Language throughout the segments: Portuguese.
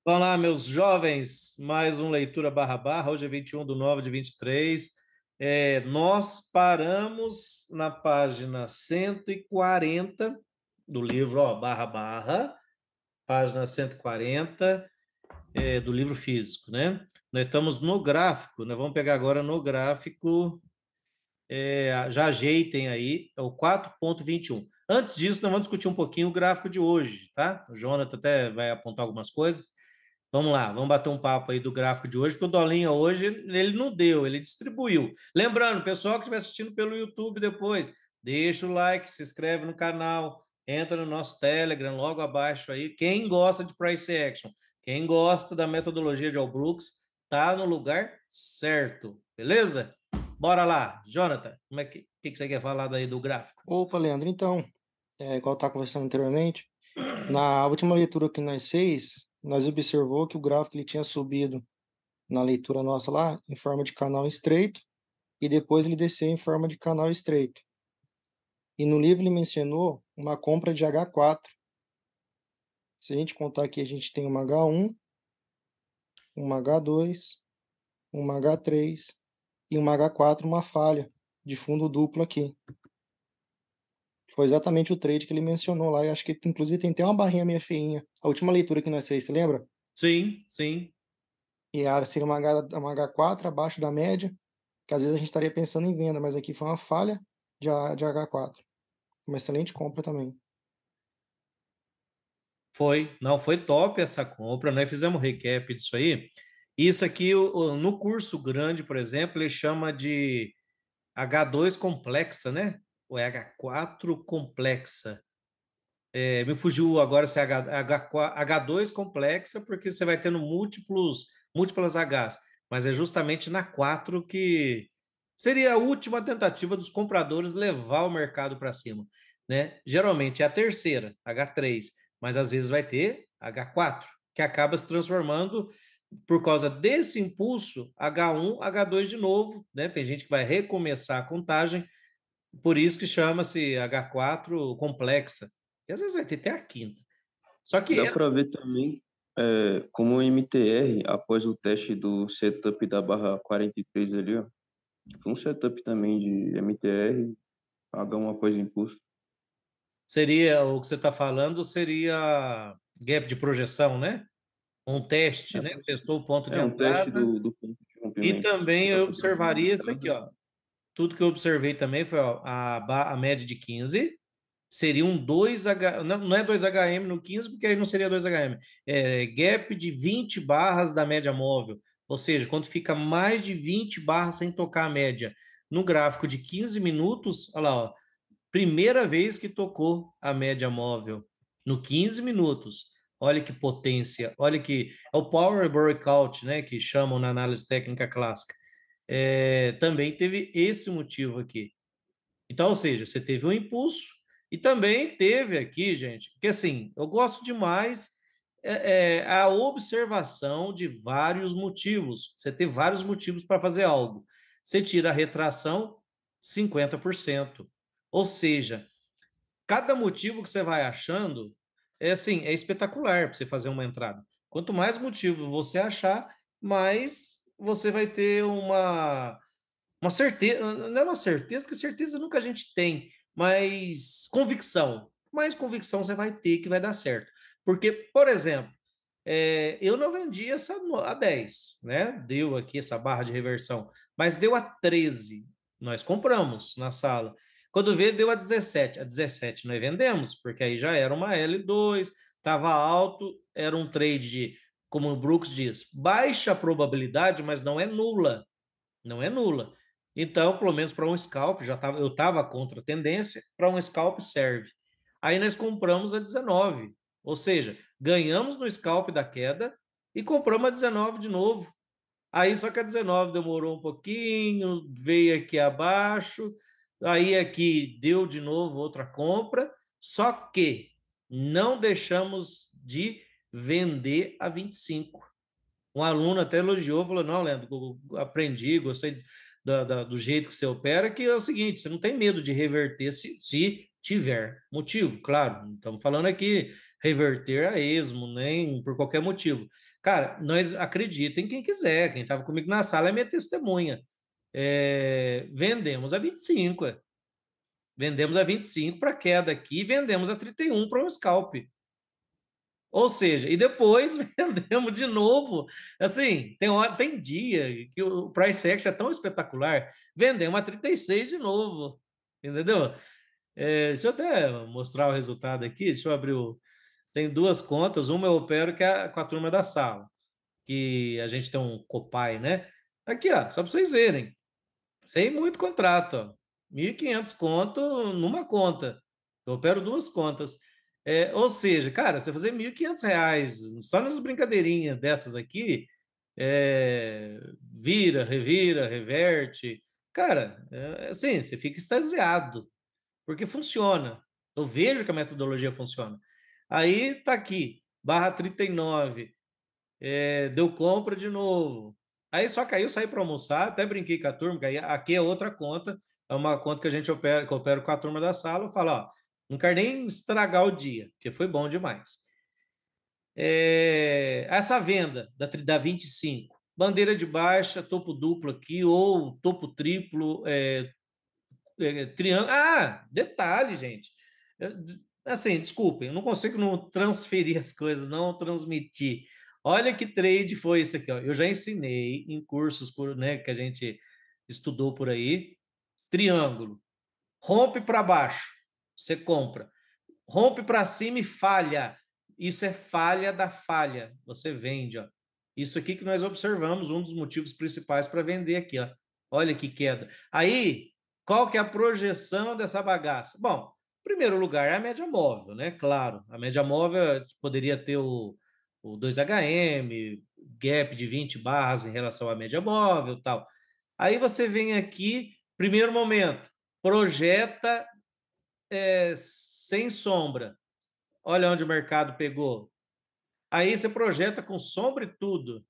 Vamos lá, meus jovens, mais um Leitura Barra Barra, hoje é 21/9/23. Nós paramos na página 140 do livro, ó, Barra Barra, página 140, do livro físico, né? Nós estamos no gráfico, nós vamos pegar agora no gráfico, já ajeitem aí, é o 4,21. Antes disso, nós vamos discutir um pouquinho o gráfico de hoje, tá? O Jonathan até vai apontar algumas coisas. Vamos lá, vamos bater um papo aí do gráfico de hoje, porque o Dolinha hoje ele não deu, ele distribuiu. Lembrando, pessoal que estiver assistindo pelo YouTube depois, deixa o like, se inscreve no canal, entra no nosso Telegram, logo abaixo aí. Quem gosta de Price Action, quem gosta da metodologia de All Brooks, tá no lugar certo, beleza? Bora lá, Jonathan, como é que você quer falar daí do gráfico? Opa, Leandro, então, igual eu estava conversando anteriormente, na última leitura que nós fez, nós observou que o gráfico ele tinha subido na leitura nossa lá em forma de canal estreito e depois ele desceu em forma de canal estreito. E no livro ele mencionou uma compra de H4. Se a gente contar aqui, a gente tem uma H1, uma H2, uma H3 e uma H4, uma falha de fundo duplo aqui. Foi exatamente o trade que ele mencionou lá, e acho que inclusive tem até uma barrinha meio feinha. A última leitura que nós fez, você lembra? Sim, sim. E a área seria uma H4 abaixo da média, que às vezes a gente estaria pensando em venda, mas aqui foi uma falha de H4. Uma excelente compra também. Foi, não, foi top essa compra, nós fizemos recap disso aí. Isso aqui, no curso grande, por exemplo, ele chama de H2 complexa, né? Ou é H4 complexa. Me fugiu agora se é H2 complexa, porque você vai tendo múltiplas Hs, mas é justamente na 4 que seria a última tentativa dos compradores levar o mercado para cima, né? Geralmente é a terceira, H3, mas às vezes vai ter H4, que acaba se transformando por causa desse impulso H1, H2 de novo, né? Tem gente que vai recomeçar a contagem, por isso que chama-se H4 complexa. E às vezes vai ter até a quinta. Só que Dá para ver também como o MTR, após o teste do setup da barra 43 ali, ó, foi um setup também de MTR, H1 após impulso. seria o que você está falando, seria gap de projeção, né? Um teste, É, né? Testou o ponto de um teste entrada. do ponto de E rompimento. também Para eu fazer o ponto de observaria isso aqui, entrada. ó. Tudo que eu observei também foi ó, a média de 15, seria um 2H, não é 2HM no 15, porque aí não seria 2HM. É gap de 20 barras da média móvel. Ou seja, quando fica mais de 20 barras sem tocar a média. No gráfico de 15 minutos, olha lá, ó, primeira vez que tocou a média móvel. No 15 minutos. Olha que potência, olha que. É o Power Breakout, né? Que chamam na análise técnica clássica. Também teve esse motivo aqui. Então, ou seja, você teve um impulso e também teve aqui, gente, porque assim, eu gosto demais a observação de vários motivos. Você tem vários motivos para fazer algo. Você tira a retração, 50%. Ou seja, cada motivo que você vai achando é assim, é espetacular para você fazer uma entrada. Quanto mais motivo você achar, mais você vai ter uma certeza, não é uma certeza, porque certeza nunca a gente tem, mas convicção. Mais convicção você vai ter que vai dar certo. Porque, por exemplo, eu não vendi a 10, né? Deu aqui essa barra de reversão, mas deu a 13. Nós compramos na sala. Quando vê, deu a 17. A 17 nós vendemos, porque aí já era uma L2, estava alto, era um trade de, como o Brooks diz, baixa probabilidade, mas não é nula. Não é nula. Então, pelo menos para um scalp, eu estava contra a tendência, para um scalp serve. Aí nós compramos a 19, ou seja, ganhamos no scalp da queda e compramos a 19 de novo. Aí só que a 19 demorou um pouquinho, veio aqui abaixo, aí aqui deu de novo outra compra, só que não deixamos de vender a 25. Um aluno até elogiou, falou: não, Leandro, eu aprendi, gostei do jeito que você opera, que é o seguinte: você não tem medo de reverter se tiver motivo, claro. Não estamos falando aqui reverter a esmo, nem por qualquer motivo. Cara, nós acreditem quem quiser, quem estava comigo na sala é minha testemunha. Vendemos a 25. Vendemos a 25 para queda aqui, vendemos a 31 para um scalp. Ou seja, e depois vendemos de novo. Assim, tem dia que o price action é tão espetacular, vendemos a 36 de novo. Entendeu? Deixa eu até mostrar o resultado aqui. Deixa eu abrir o. Tem duas contas, uma eu opero com a turma da sala, que a gente tem um Copai, né? Aqui, ó, só para vocês verem. Sem muito contrato, ó. 1.500 conto numa conta. Eu opero duas contas. Ou seja, cara, você fazer R$ 1.500 só nas brincadeirinhas dessas aqui, vira, revira, reverte. Cara, assim, você fica extasiado, porque funciona. Eu vejo que a metodologia funciona. Aí tá aqui, barra 39, deu compra de novo. Aí só que aí eu saí para almoçar, até brinquei com a turma, que aí, aqui é outra conta, é uma conta que a gente opera, que eu opero com a turma da sala, eu falo, ó, não quero nem estragar o dia, porque foi bom demais. Essa venda da 25, bandeira de baixa, topo duplo aqui, ou topo triplo, triângulo. Ah, detalhe, gente. Assim, desculpem, eu não consigo não transferir as coisas, não transmitir. Olha que trade foi esse aqui, ó. Eu já ensinei em cursos né, que a gente estudou por aí. Triângulo. Rompe para baixo, você compra. Rompe para cima e falha. Isso é falha da falha. Você vende, ó. Isso aqui que nós observamos, um dos motivos principais para vender aqui, ó. Olha que queda. Aí, qual que é a projeção dessa bagaça? Bom, em primeiro lugar, é a média móvel, né? Claro, a média móvel poderia ter o 2HM, gap de 20 barras em relação à média móvel, tal. Aí você vem aqui, primeiro momento, projeta sem sombra. Olha onde o mercado pegou. Aí você projeta com sombra e tudo.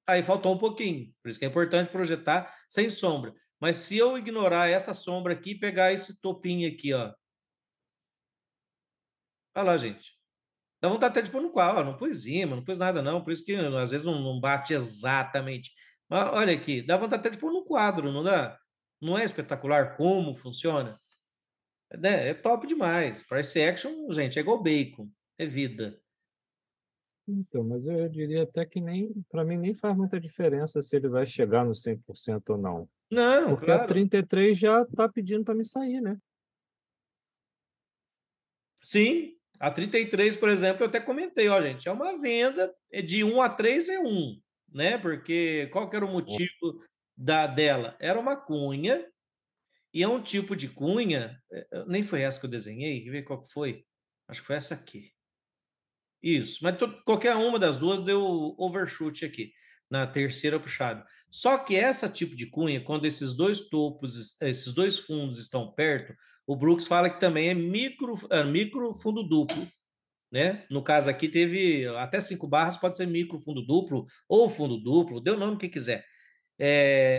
Aí faltou um pouquinho. Por isso que é importante projetar sem sombra. Mas se eu ignorar essa sombra aqui e pegar esse topinho aqui, ó. Olha lá, gente. Dá vontade até de pôr no quadro. Não pus cima, não pus nada, não. Por isso que às vezes não bate exatamente. Mas olha aqui, dá vontade até de pôr no quadro, não dá? Não é espetacular como funciona? É top demais. Price action, gente, é igual bacon. É vida. Então, mas eu diria até que nem, para mim, nem faz muita diferença se ele vai chegar no 100% ou não. Não, Porque a claro. 33 já está pedindo para me sair, né? Sim, a 33, por exemplo, eu até comentei, ó, gente, é uma venda de 1 a 3 é 1, né? Porque qual que era o motivo dela? Era uma cunha, e é um tipo de cunha, nem foi essa que eu desenhei, quer ver qual que foi? Acho que foi essa aqui. Isso, mas qualquer uma das duas deu overshoot aqui, na terceira puxada. Só que essa tipo de cunha, quando esses dois topos, esses dois fundos estão perto, o Brooks fala que também é micro fundo duplo, né? No caso aqui teve até 5 barras, pode ser micro fundo duplo ou fundo duplo, dê o nome que quiser.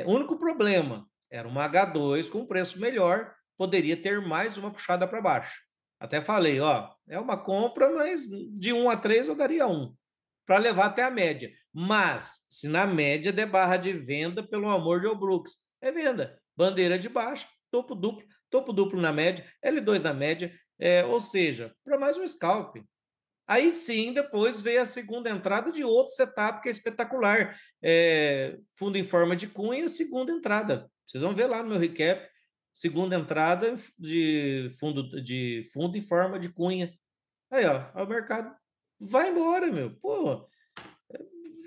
O único problema era uma H2 com preço melhor, poderia ter mais uma puxada para baixo. Até falei, ó, é uma compra, mas de 1 a 3 eu daria 1 para levar até a média. Mas se na média der barra de venda, pelo amor de Brooks, é venda. Bandeira de baixa, topo duplo na média, L2 na média, ou seja, para mais um scalp. Aí sim, depois veio a segunda entrada de outro setup que é espetacular. Fundo em forma de cunha, segunda entrada. Vocês vão ver lá no meu recap. Segunda entrada de fundo em forma de cunha. Aí, ó, o mercado vai embora, meu. Pô,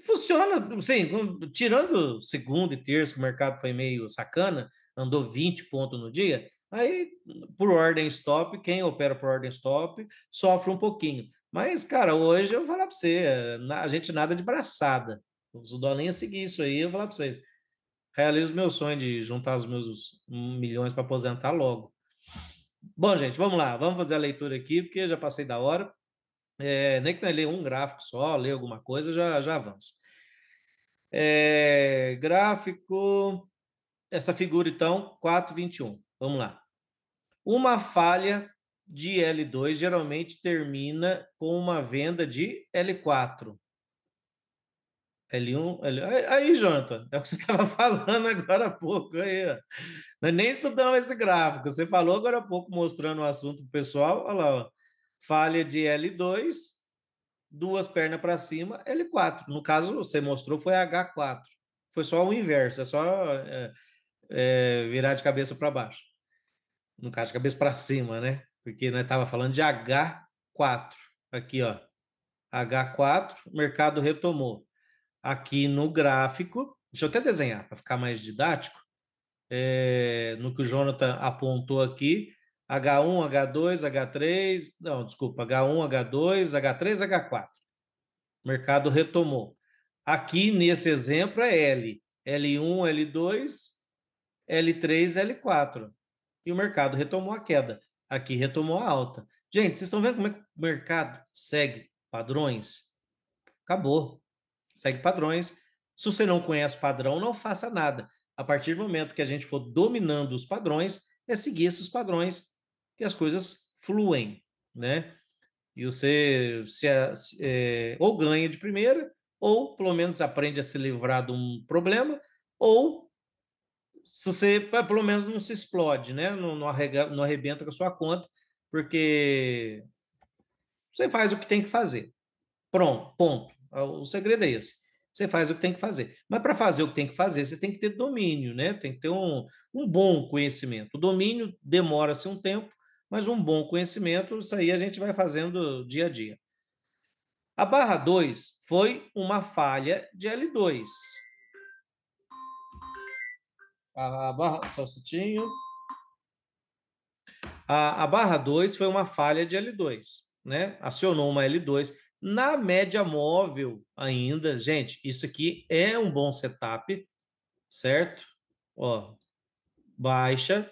funciona, sim, tirando segunda e terça, que o mercado foi meio sacana, andou 20 pontos no dia, aí, por ordem stop, quem opera por ordem stop sofre um pouquinho. Mas, cara, hoje eu vou falar para você, a gente nada de braçada. Se o Dolinha seguir isso aí, eu vou falar para vocês. Realizo o meu sonho de juntar os meus milhões para aposentar logo. Bom, gente, vamos lá, vamos fazer a leitura aqui, porque já passei da hora. Nem que nós ler um gráfico só, ler alguma coisa, já avança. Gráfico, essa figura então, 4,21. Vamos lá. Uma falha de L2 geralmente termina com uma venda de L4. L1, L... Aí, Jonathan, é o que você estava falando agora há pouco. Aí, ó. Nós nem estudamos esse gráfico. Você falou agora há pouco, mostrando o assunto para o pessoal. Olha lá, ó. Falha de L2, duas pernas para cima, L4. No caso, você mostrou foi H4. Foi só o inverso, é só virar de cabeça para baixo. No caso, de cabeça para cima, né? Porque nós estava falando de H4. Aqui, ó. H4, o mercado retomou. Aqui no gráfico, deixa eu até desenhar para ficar mais didático, no que o Jonathan apontou aqui, H1, H2, H3, não, desculpa, H1, H2, H3, H4. O mercado retomou. Aqui nesse exemplo é L, L1, L2, L3, L4. E o mercado retomou a queda. Aqui retomou a alta. Gente, vocês estão vendo como é que o mercado segue padrões? Acabou. Segue padrões. Se você não conhece padrão, não faça nada. A partir do momento que a gente for dominando os padrões, é seguir esses padrões que as coisas fluem, né? E você ou ganha de primeira, ou pelo menos aprende a se livrar de um problema, ou se você pelo menos não se explode, né? Não arrebenta com a sua conta, porque você faz o que tem que fazer. Pronto, ponto. O segredo é esse. Você faz o que tem que fazer. Mas para fazer o que tem que fazer, você tem que ter domínio, né? Tem que ter um bom conhecimento. O domínio demora-se um tempo, mas um bom conhecimento, isso aí a gente vai fazendo dia a dia. A barra 2 foi uma falha de L2. A barra, só um minutinho. A barra 2 foi uma falha de L2, né? Acionou uma L2. Na média móvel ainda, gente, isso aqui é um bom setup, certo? Ó, baixa,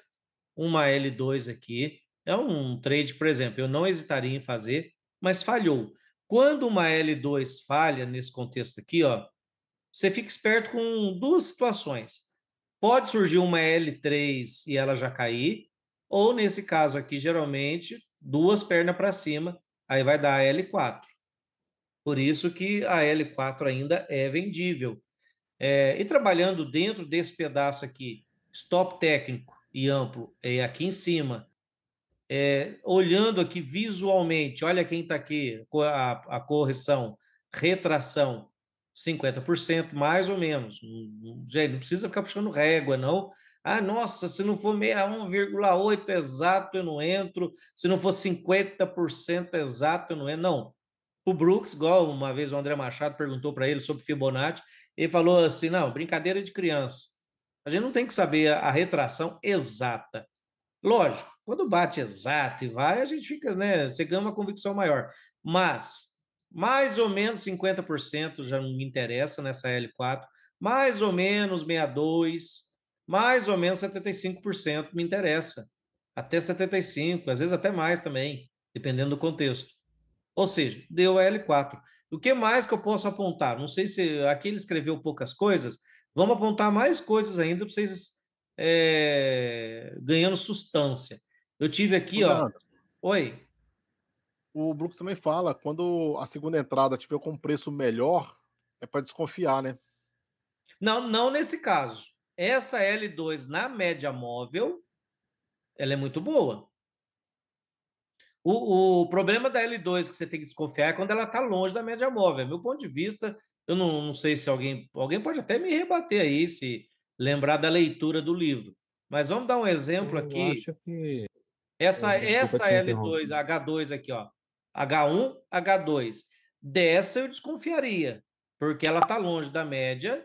uma L2 aqui. É um trade, por exemplo, eu não hesitaria em fazer, mas falhou. Quando uma L2 falha nesse contexto aqui, ó, você fica esperto com duas situações. Pode surgir uma L3 e ela já cair, ou nesse caso aqui, geralmente, duas pernas para cima, aí vai dar a L4. Por isso que a L4 ainda é vendível. E trabalhando dentro desse pedaço aqui, stop técnico e amplo, é aqui em cima. Olhando aqui visualmente, olha quem está aqui, a correção, retração, 50%, mais ou menos. Gente, não precisa ficar puxando régua, não. Ah, nossa, se não for 61,8 exato, eu não entro. Se não for 50% exato, eu não entro. Não. O Brooks, igual uma vez o André Machado perguntou para ele sobre Fibonacci, ele falou assim: não, brincadeira de criança. A gente não tem que saber a retração exata. Lógico, quando bate exato e vai, a gente fica, né? Você ganha uma convicção maior. Mas mais ou menos 50% já não me interessa nessa L4, mais ou menos 62%, mais ou menos 75% me interessa. Até 75%, às vezes até mais também, dependendo do contexto. Ou seja, deu a L4. O que mais que eu posso apontar? Não sei se aqui ele escreveu poucas coisas, vamos apontar mais coisas ainda para vocês ganhando substância. Eu tive aqui, ó. Leandro, Oi. o Brooks também fala, quando a segunda entrada tiver com um preço melhor, é para desconfiar, né? Não, não nesse caso. Essa L2 na média móvel, ela é muito boa. O problema da L2 que você tem que desconfiar é quando ela está longe da média móvel. Meu ponto de vista, eu não sei se alguém pode até me rebater aí, se lembrar da leitura do livro. Mas vamos dar um exemplo Eu aqui. acho que. Essa Desculpa te L2, interromper. H2 aqui, ó. H1, H2. Dessa eu desconfiaria, porque ela está longe da média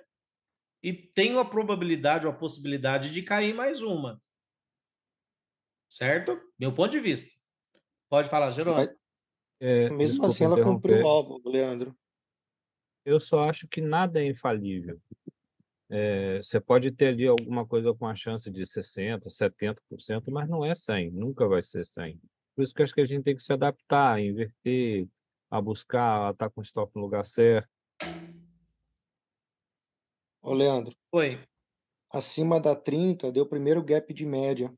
e tem uma probabilidade ou a possibilidade de cair mais uma. Certo? Meu ponto de vista. Pode falar, Jerônimo. Mesmo Desculpa assim, ela cumpriu o interromper. alvo, Leandro. Eu só acho que nada é infalível. Você pode ter ali alguma coisa com a chance de 60%, 70%, mas não é 100%, nunca vai ser 100%. Por isso que eu acho que a gente tem que se adaptar, a inverter, a buscar, a estar com o estoque no lugar certo. Ô, Leandro, Oi. acima da 30 deu o primeiro gap de média.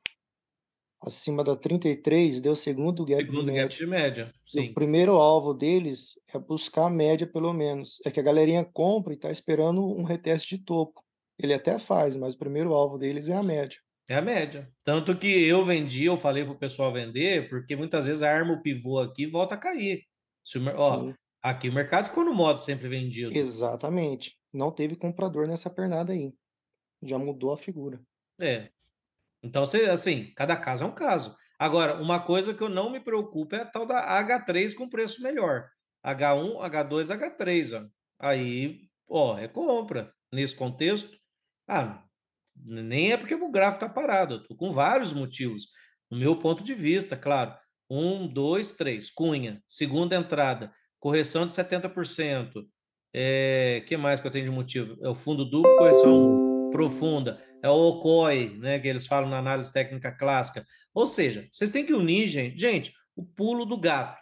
acima da 33 deu segundo gap de Segundo gap média. de média, E o sim. primeiro alvo deles é buscar a média, pelo menos. É que a galerinha compra e está esperando um reteste de topo. Ele até faz, mas o primeiro alvo deles é a média. É a média. Tanto que eu vendi, eu falei para o pessoal vender, porque muitas vezes arma o pivô aqui e volta a cair. Ó, Sim, aqui o mercado ficou no modo sempre vendido. exatamente. Não teve comprador nessa pernada aí. Já mudou a figura. É. Então, assim, cada caso é um caso. Agora, uma coisa que eu não me preocupo é a tal da H3 com preço melhor. H1, H2, H3, ó. Aí, ó, é compra. Nesse contexto, nem é porque o gráfico está parado. Eu tô com vários motivos. No meu ponto de vista, claro. 1, 2, 3. Cunha. Segunda entrada. Correção de 70%. Que mais que eu tenho de motivo? É o fundo duplo, correção profunda. É o OCOI, né, que eles falam na análise técnica clássica. Ou seja, vocês têm que unir, gente. Gente, o pulo do gato.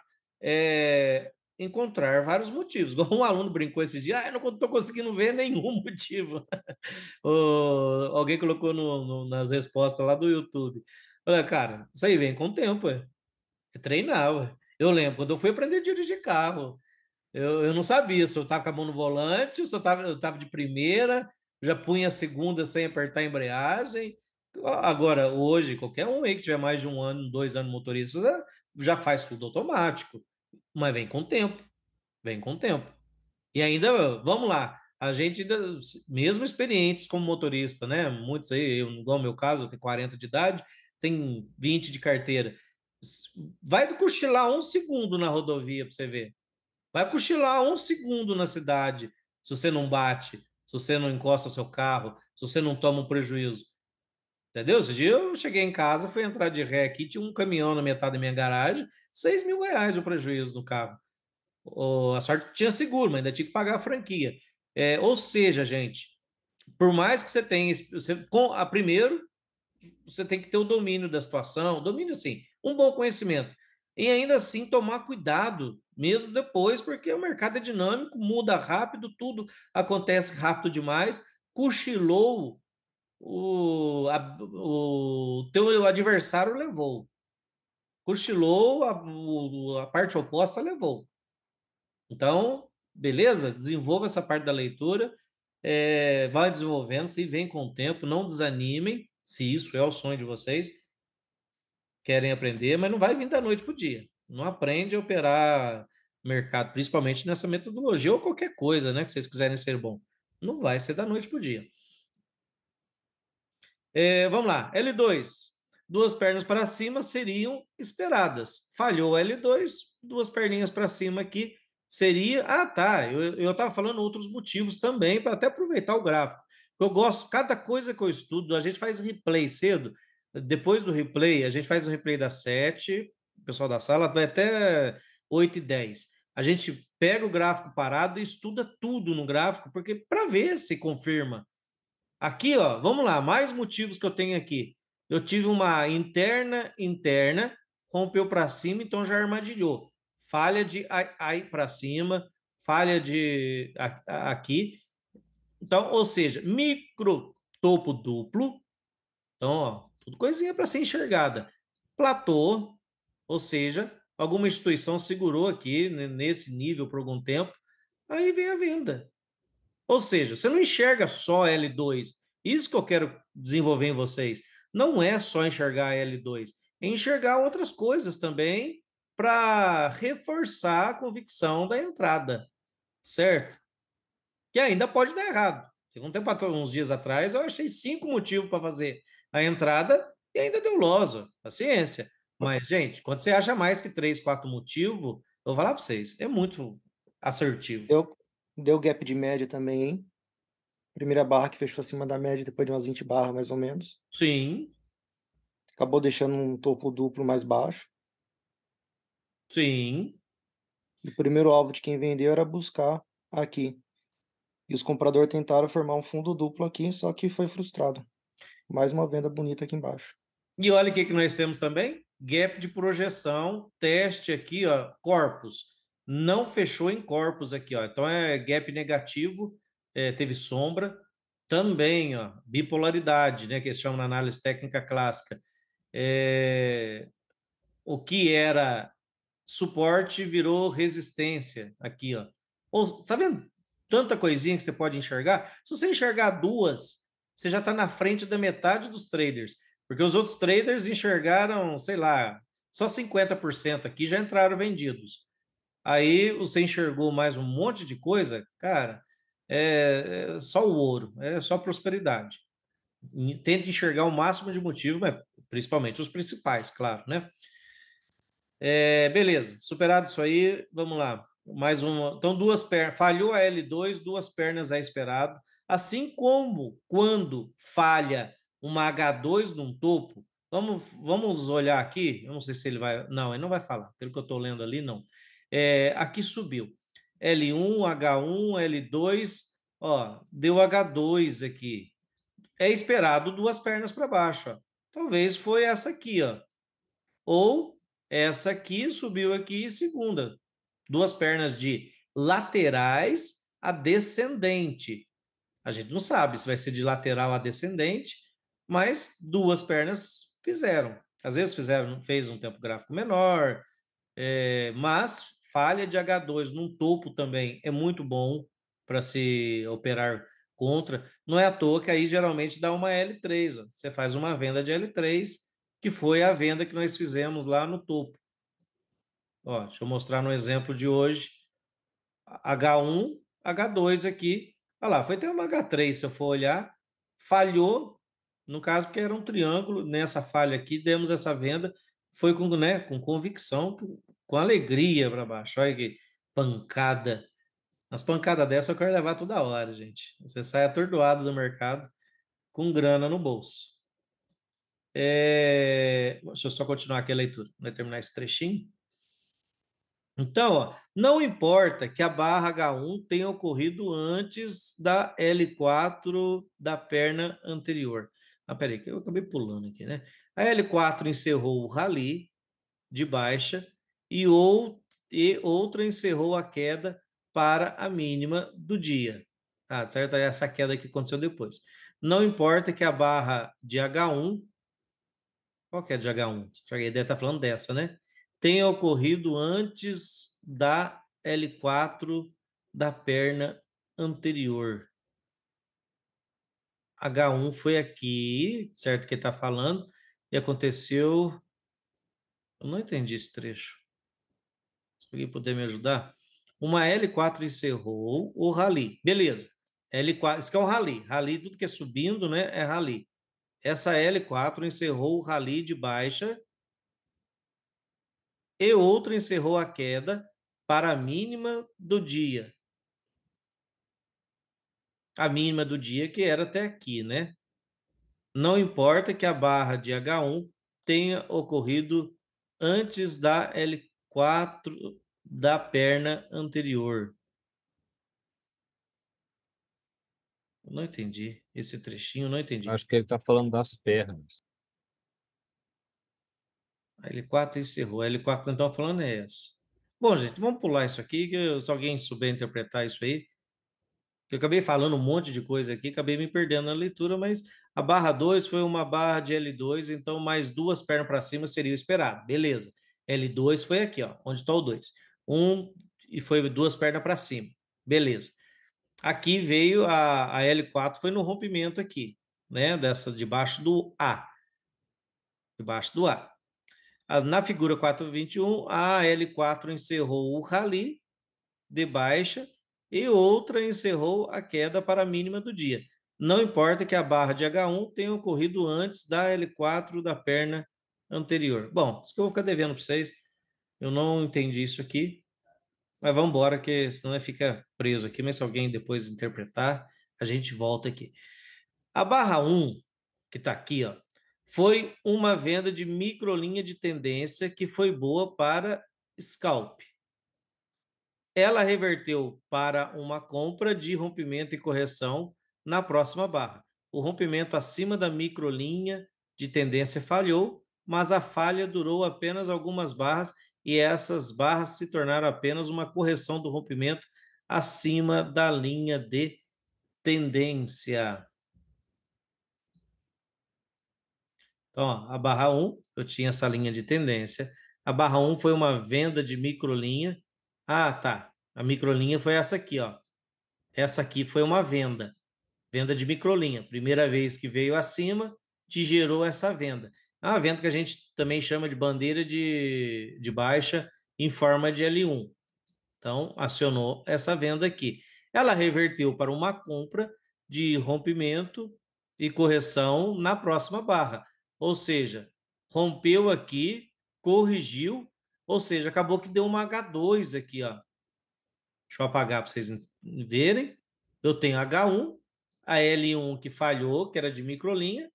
Encontrar vários motivos. Igual um aluno brincou esses dias, eu não estou conseguindo ver nenhum motivo. Alguém colocou nas respostas lá do YouTube. Olha, cara, isso aí vem com o tempo, é treinar, ué. Eu lembro, quando eu fui aprender a dirigir carro, eu não sabia se eu estava com a mão no volante, se eu tava de primeira, já punha a segunda sem apertar a embreagem. Agora, hoje, qualquer um aí que tiver mais de 1 ano, 2 anos motorista, já faz tudo automático. Mas vem com o tempo, vem com o tempo. E ainda, vamos lá, a gente, mesmo experientes como motorista, né? Muitos aí, igual o meu caso, eu tenho 40 de idade, tem 20 de carteira. Vai cochilar 1 segundo na rodovia para você ver. Vai cochilar 1 segundo na cidade, se você não bate, se você não encosta seu carro, se você não toma um prejuízo. Entendeu? Esse dia eu cheguei em casa, fui entrar de ré aqui, tinha um caminhão na metade da minha garagem, R$ 6.000 o prejuízo do carro. A sorte que tinha seguro, mas ainda tinha que pagar a franquia. Ou seja, gente, por mais que você tenha. Primeiro, você tem que ter o domínio da situação, domínio assim, um bom conhecimento. E ainda assim tomar cuidado, mesmo depois, porque o mercado é dinâmico, muda rápido, tudo acontece rápido demais. Cochilou, o teu adversário levou. Cochilou, a parte oposta levou. Então, beleza? Desenvolva essa parte da leitura, vai desenvolvendo, se vem com o tempo, não desanimem, se isso é o sonho de vocês, querem aprender, mas não vai vir da noite para o dia. Não aprende a operar mercado, principalmente nessa metodologia ou qualquer coisa, né, que vocês quiserem ser bom. Não vai ser da noite para o dia. Vamos lá, L2. Duas pernas para cima seriam esperadas. Falhou L2, duas perninhas para cima aqui seria. Ah, tá. Eu estava falando outros motivos também, para até aproveitar o gráfico. Eu gosto, cada coisa que eu estudo, a gente faz replay cedo. Depois do replay, a gente faz o replay das 7, o pessoal da sala, vai até 8h10. A gente pega o gráfico parado e estuda tudo no gráfico, porque para ver se confirma. Aqui, ó, vamos lá, mais motivos que eu tenho aqui. Eu tive uma interna, rompeu para cima, então já armadilhou. Falha de aí para cima, falha de aqui. Então, ou seja, micro topo duplo. Então, ó, tudo coisinha para ser enxergada. Platô, ou seja, alguma instituição segurou aqui nesse nível por algum tempo. Aí vem a venda. Ou seja, você não enxerga só L2. Isso que eu quero desenvolver em vocês. Não é só enxergar L2, é enxergar outras coisas também para reforçar a convicção da entrada, certo? Que ainda pode dar errado. Uns dias atrás, eu achei 5 motivos para fazer a entrada e ainda deu losa. Paciência. Mas, gente, quando você acha mais que 3, 4 motivos, eu vou falar para vocês, é muito assertivo. Deu gap de média também, hein? Primeira barra que fechou acima da média, depois de umas 20 barras, mais ou menos. Sim, Acabou deixando um topo duplo mais baixo. sim. E o primeiro alvo de quem vendeu era buscar aqui. E os compradores tentaram formar um fundo duplo aqui, só que foi frustrado. Mais uma venda bonita aqui embaixo. E olha o que nós temos também: gap de projeção, teste aqui, ó, corpus. Não fechou em corpus aqui, ó. Então é gap negativo, teve sombra. Também, ó, bipolaridade, né, que eles chamam na análise técnica clássica. O que era suporte virou resistência aqui, ó. Tá vendo? Tanta coisinha que você pode enxergar. Se você enxergar duas, você já está na frente da metade dos traders, porque os outros traders enxergaram, sei lá, só 50% aqui já entraram vendidos. Aí você enxergou mais um monte de coisa, cara, é só o ouro, é só prosperidade. Tenta enxergar o máximo de motivo, mas principalmente os principais, claro, né? Beleza, superado isso aí, vamos lá. Mais uma. Então, duas pernas. Falhou a L2, duas pernas é esperado. Assim como quando falha uma H2 num topo, vamos olhar aqui. Eu não sei se ele vai. Não, ele não vai falar. Pelo que eu estou lendo ali, não. Aqui subiu. L1, H1, L2. Ó, deu H2 aqui. É esperado duas pernas para baixo. Ó. Talvez foi essa aqui, ó. Ou essa aqui subiu aqui segunda. Duas pernas de laterais a descendente. A gente não sabe se vai ser de lateral a descendente, mas duas pernas fizeram. Às vezes fez um tempo gráfico menor, mas falha de H2 num topo também é muito bom para se operar contra. Não é à toa que aí geralmente dá uma L3. Ó. Você faz uma venda de L3, que foi a venda que nós fizemos lá no topo. Ó, deixa eu mostrar no exemplo de hoje. H1, H2 aqui. Olha lá, foi até uma H3, se eu for olhar. Falhou, no caso, porque era um triângulo. Nessa falha aqui, demos essa venda. Foi com, né, com convicção, com alegria para baixo. Olha que pancada. As pancadas dessa eu quero levar toda hora, gente. Você sai atordoado do mercado com grana no bolso. Deixa eu só continuar aqui a leitura. Vai terminar esse trechinho. Então, ó, não importa que a barra H1 tenha ocorrido antes da L4 da perna anterior. Peraí, que eu acabei pulando aqui, né? A L4 encerrou o rally de baixa e outra encerrou a queda para a mínima do dia. Certo? Essa queda que aconteceu depois. Não importa que a barra de H1, qual que é de H1? A ideia está falando dessa, né? Tenha ocorrido antes da L4 da perna anterior. H1 foi aqui, certo? Que está falando, e aconteceu. Eu não entendi esse trecho. Se alguém puder me ajudar. Uma L4 encerrou o rally. Beleza. L4, isso que é um rally. Rally, tudo que é subindo, né? É rally. Essa L4 encerrou o rally de baixa e outra encerrou a queda para a mínima do dia. A mínima do dia que era até aqui, né? Não importa que a barra de H1 tenha ocorrido antes da L4 da perna anterior. Eu não entendi esse trechinho, não entendi. Acho que ele está falando das pernas. A L4 encerrou. A L4 então falando é essa. Bom, gente, vamos pular isso aqui, que se alguém souber interpretar isso aí, eu acabei falando um monte de coisa aqui, acabei me perdendo na leitura, mas a barra 2 foi uma barra de L2, então mais duas pernas para cima seria o esperado. Beleza. L2 foi aqui, ó, onde está o 2. E foi duas pernas para cima. Beleza. Aqui veio a L4, foi no rompimento aqui, né? Dessa debaixo do A. Debaixo do A. Na figura 421, a L4 encerrou o rally de baixa e outra encerrou a queda para a mínima do dia. Não importa que a barra de H1 tenha ocorrido antes da L4 da perna anterior. Bom, isso que eu vou ficar devendo para vocês. Eu não entendi isso aqui, mas vamos embora, que senão fica preso aqui. Mas se alguém depois interpretar, a gente volta aqui. A barra 1, que está aqui, ó, foi uma venda de microlinha de tendência que foi boa para scalp. Ela reverteu para uma compra de rompimento e correção na próxima barra. O rompimento acima da microlinha de tendência falhou, mas a falha durou apenas algumas barras e essas barras se tornaram apenas uma correção do rompimento acima da linha de tendência. Então, ó, a barra 1, eu tinha essa linha de tendência. A barra 1 foi uma venda de microlinha. Ah, tá. A microlinha foi essa aqui, ó. Essa aqui foi uma venda. Venda de microlinha. Primeira vez que veio acima, te gerou essa venda. É uma venda que a gente também chama de bandeira de baixa em forma de L1. Então, acionou essa venda aqui. Ela reverteu para uma compra de rompimento e correção na próxima barra. Ou seja, rompeu aqui, corrigiu, ou seja, acabou que deu uma H2 aqui, ó. Deixa eu apagar para vocês verem. Eu tenho H1, a L1 que falhou, que era de microlinha,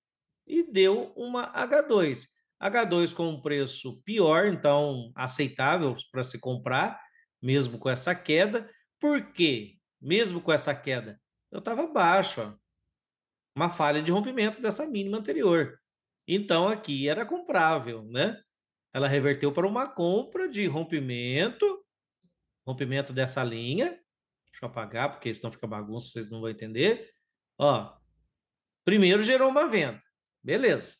e deu uma H2. H2 com um preço pior, então aceitável para se comprar, mesmo com essa queda. Por quê? Mesmo com essa queda, eu estava baixo, ó, uma falha de rompimento dessa mínima anterior. Então aqui era comprável, né? Ela reverteu para uma compra de rompimento dessa linha. Deixa eu apagar, porque senão fica bagunça, vocês não vão entender. Ó, primeiro gerou uma venda. Beleza.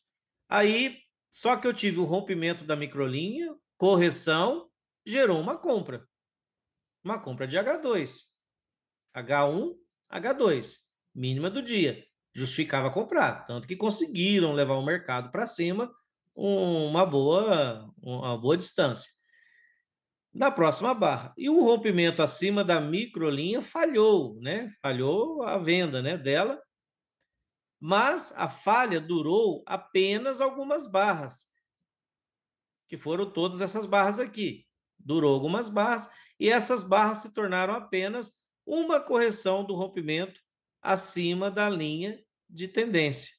Aí, só que eu tive o rompimento da microlinha, correção, gerou uma compra. Uma compra de H2. H1, H2. Mínima do dia. Justificava comprar. Tanto que conseguiram levar o mercado para cima uma boa distância. Na próxima barra. E o rompimento acima da microlinha falhou, né? Falhou a venda, né, dela. Mas a falha durou apenas algumas barras, que foram todas essas barras aqui. Durou algumas barras e essas barras se tornaram apenas uma correção do rompimento acima da linha de tendência.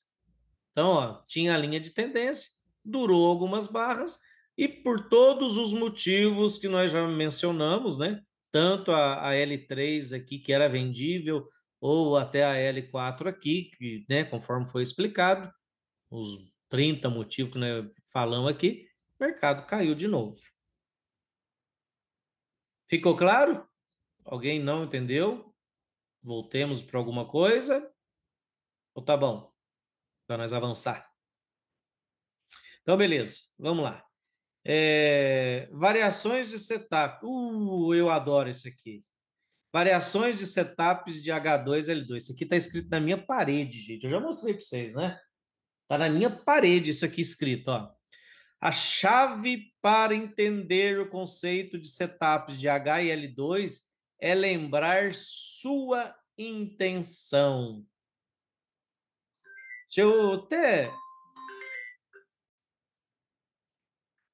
Então, ó, tinha a linha de tendência, durou algumas barras e por todos os motivos que nós já mencionamos, né? Tanto a L3 aqui, que era vendível, ou até a L4 aqui, que, né, conforme foi explicado, os 30 motivos que nós falamos aqui, o mercado caiu de novo. Ficou claro? Alguém não entendeu? Voltemos para alguma coisa? Ou tá bom? Para nós avançar. Então, beleza. Vamos lá. Variações de setup. Eu adoro isso aqui. Variações de setups de H2L2. Isso aqui está escrito na minha parede, gente. Eu já mostrei para vocês, né? Está na minha parede isso aqui escrito, ó. A chave para entender o conceito de setups de H e L2 é lembrar sua intenção. Deixa eu até...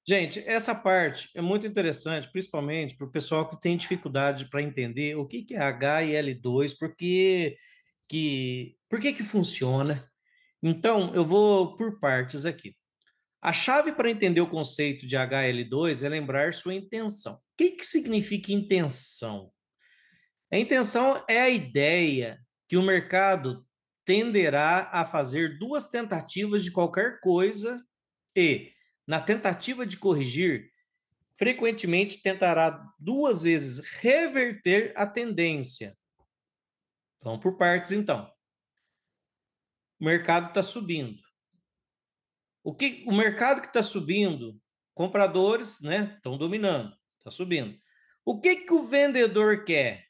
Gente, essa parte é muito interessante, principalmente para o pessoal que tem dificuldade para entender o que é H e L2, por que funciona. Então, eu vou por partes aqui. A chave para entender o conceito de HL2 é lembrar sua intenção. O que significa intenção? A intenção é a ideia que o mercado tenderá a fazer duas tentativas de qualquer coisa e, na tentativa de corrigir, frequentemente tentará duas vezes reverter a tendência. Vamos por partes, então. O mercado está subindo. O mercado que está subindo, compradores, né, estão dominando, está subindo. O que o vendedor quer?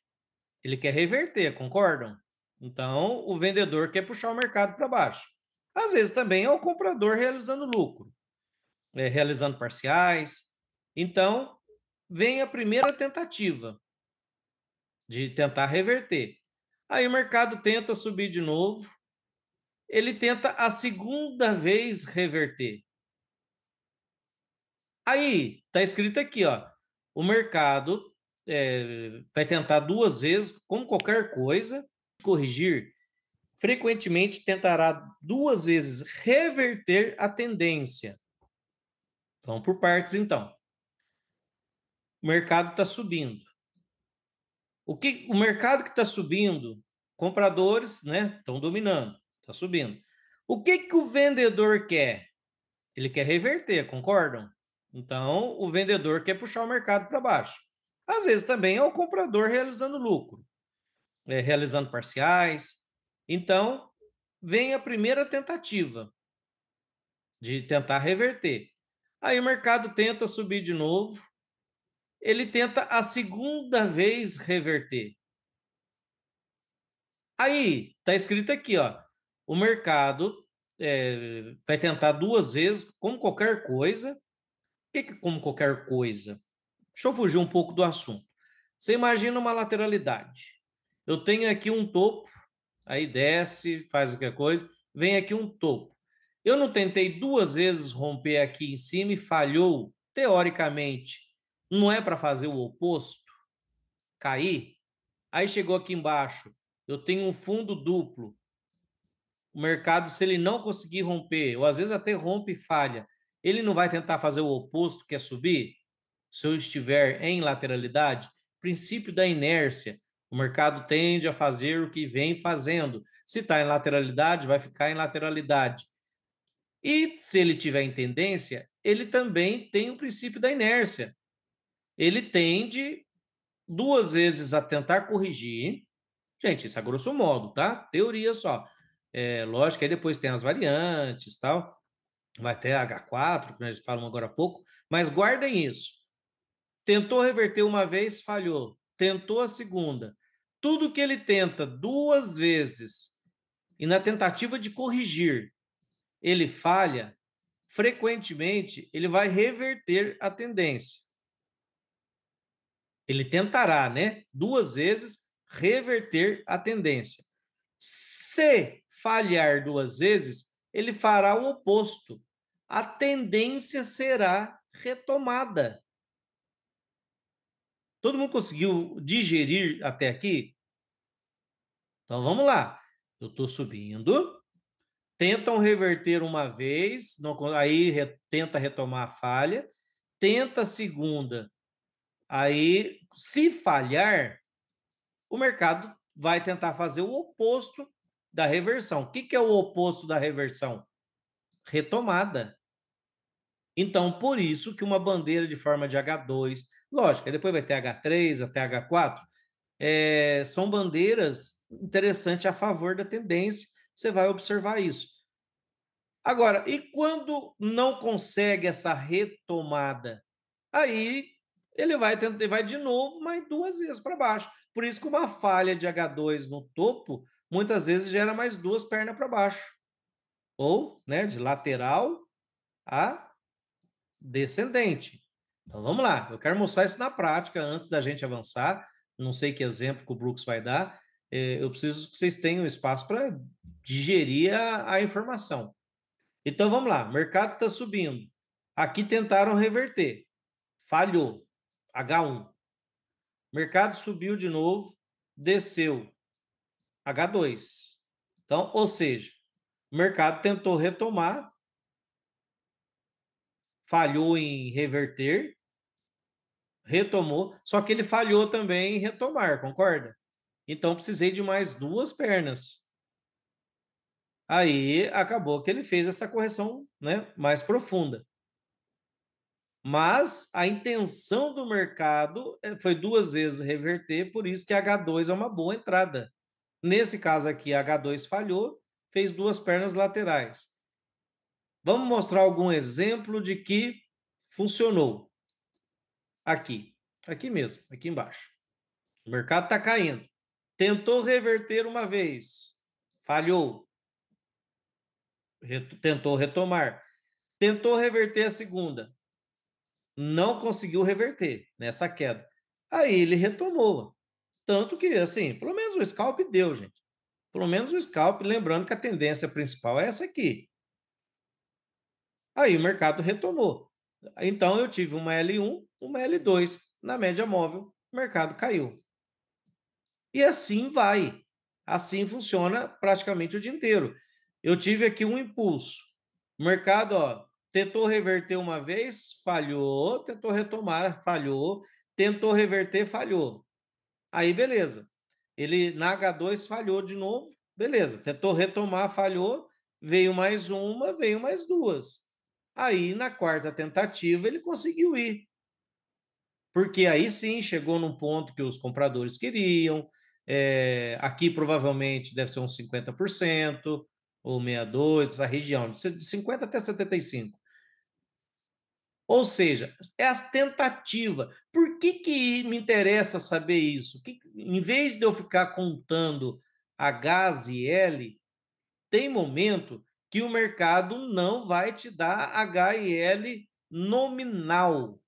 Ele quer reverter, concordam? Então, o vendedor quer puxar o mercado para baixo. Às vezes também é o comprador realizando lucro, realizando parciais. Então, vem a primeira tentativa de tentar reverter. Aí o mercado tenta subir de novo, ele tenta a segunda vez reverter. Aí, está escrito aqui, ó, o mercado vai tentar duas vezes, como qualquer coisa, corrigir, frequentemente tentará duas vezes reverter a tendência. Vamos por partes, então. O mercado está subindo. O mercado que está subindo, compradores, né, estão dominando, está subindo. O que o vendedor quer? Ele quer reverter, concordam? Então, o vendedor quer puxar o mercado para baixo. Às vezes também é o comprador realizando lucro, realizando parciais. Então, vem a primeira tentativa de tentar reverter. Aí o mercado tenta subir de novo, ele tenta a segunda vez reverter. Aí, está escrito aqui, ó, o mercado vai tentar 2 vezes, como qualquer coisa. O que é como qualquer coisa? Deixa eu fugir um pouco do assunto. Você imagina uma lateralidade. Eu tenho aqui um topo, aí desce, faz qualquer coisa, vem aqui um topo. Eu não tentei 2 vezes romper aqui em cima e falhou, teoricamente, não é para fazer o oposto, cair? Aí chegou aqui embaixo, eu tenho um fundo duplo. O mercado, se ele não conseguir romper, ou às vezes até rompe e falha, ele não vai tentar fazer o oposto, que é subir? Se eu estiver em lateralidade, princípio da inércia, o mercado tende a fazer o que vem fazendo. Se está em lateralidade, vai ficar em lateralidade. E se ele tiver em tendência, ele também tem o princípio da inércia. Ele tende 2 vezes a tentar corrigir. Gente, isso é grosso modo, tá? Teoria só. Lógico que aí depois tem as variantes, tal. Vai ter H4, que nós falamos agora há pouco, mas guardem isso. Tentou reverter uma vez, falhou. Tentou a segunda. Tudo que ele tenta 2 vezes e na tentativa de corrigir, ele falha, frequentemente ele vai reverter a tendência. Ele tentará, né? 2 vezes reverter a tendência. Se falhar 2 vezes, ele fará o oposto. A tendência será retomada. Todo mundo conseguiu digerir até aqui? Então vamos lá. Eu estou subindo, tentam reverter uma vez, aí tenta retomar a falha, tenta a segunda, aí se falhar, o mercado vai tentar fazer o oposto da reversão. O que é o oposto da reversão? Retomada. Então, por isso que uma bandeira de forma de H2, lógico, aí depois vai ter H3 até H4, são bandeiras interessantes a favor da tendência, você vai observar isso. Agora, e quando não consegue essa retomada? Aí ele vai tentar, vai de novo, mais 2 vezes para baixo. Por isso que uma falha de H2 no topo, muitas vezes gera mais 2 pernas para baixo. Ou, né, de lateral a descendente. Então vamos lá, eu quero mostrar isso na prática antes da gente avançar. Não sei que exemplo que o Brooks vai dar. Eu preciso que vocês tenham espaço para digerir a informação. Então vamos lá, o mercado está subindo. Aqui tentaram reverter, falhou. H1. Mercado subiu de novo, desceu. H2. Então, ou seja, o mercado tentou retomar, falhou em reverter, retomou, só que ele falhou também em retomar, concorda? Então, precisei de mais 2 pernas. Aí, acabou que ele fez essa correção, né, mais profunda. Mas a intenção do mercado foi 2 vezes reverter, por isso que H2 é uma boa entrada. Nesse caso aqui, H2 falhou, fez 2 pernas laterais. Vamos mostrar algum exemplo de que funcionou. Aqui mesmo, aqui embaixo. O mercado está caindo. Tentou reverter uma vez, falhou. Tentou retomar. Tentou reverter a segunda. Não conseguiu reverter nessa queda. Aí ele retomou. Tanto que, assim, pelo menos o scalp deu, gente. Pelo menos o scalp, lembrando que a tendência principal é essa aqui. Aí o mercado retomou. Então eu tive uma L1, uma L2. Na média móvel, o mercado caiu. E assim vai. Assim funciona praticamente o dia inteiro. Eu tive aqui um impulso. O mercado, ó, tentou reverter uma vez, falhou, tentou retomar, falhou, tentou reverter, falhou. Aí, beleza. Ele na H2 falhou de novo, beleza. Tentou retomar, falhou, veio mais uma, veio mais 2. Aí, na quarta tentativa, ele conseguiu ir. Porque aí sim chegou num ponto que os compradores queriam. Aqui provavelmente deve ser uns 50%. ou 62, essa região, de 50 até 75. Ou seja, é as tentativas. Por que me interessa saber isso? Em vez de eu ficar contando H e L, tem momento que o mercado não vai te dar H e L nominal.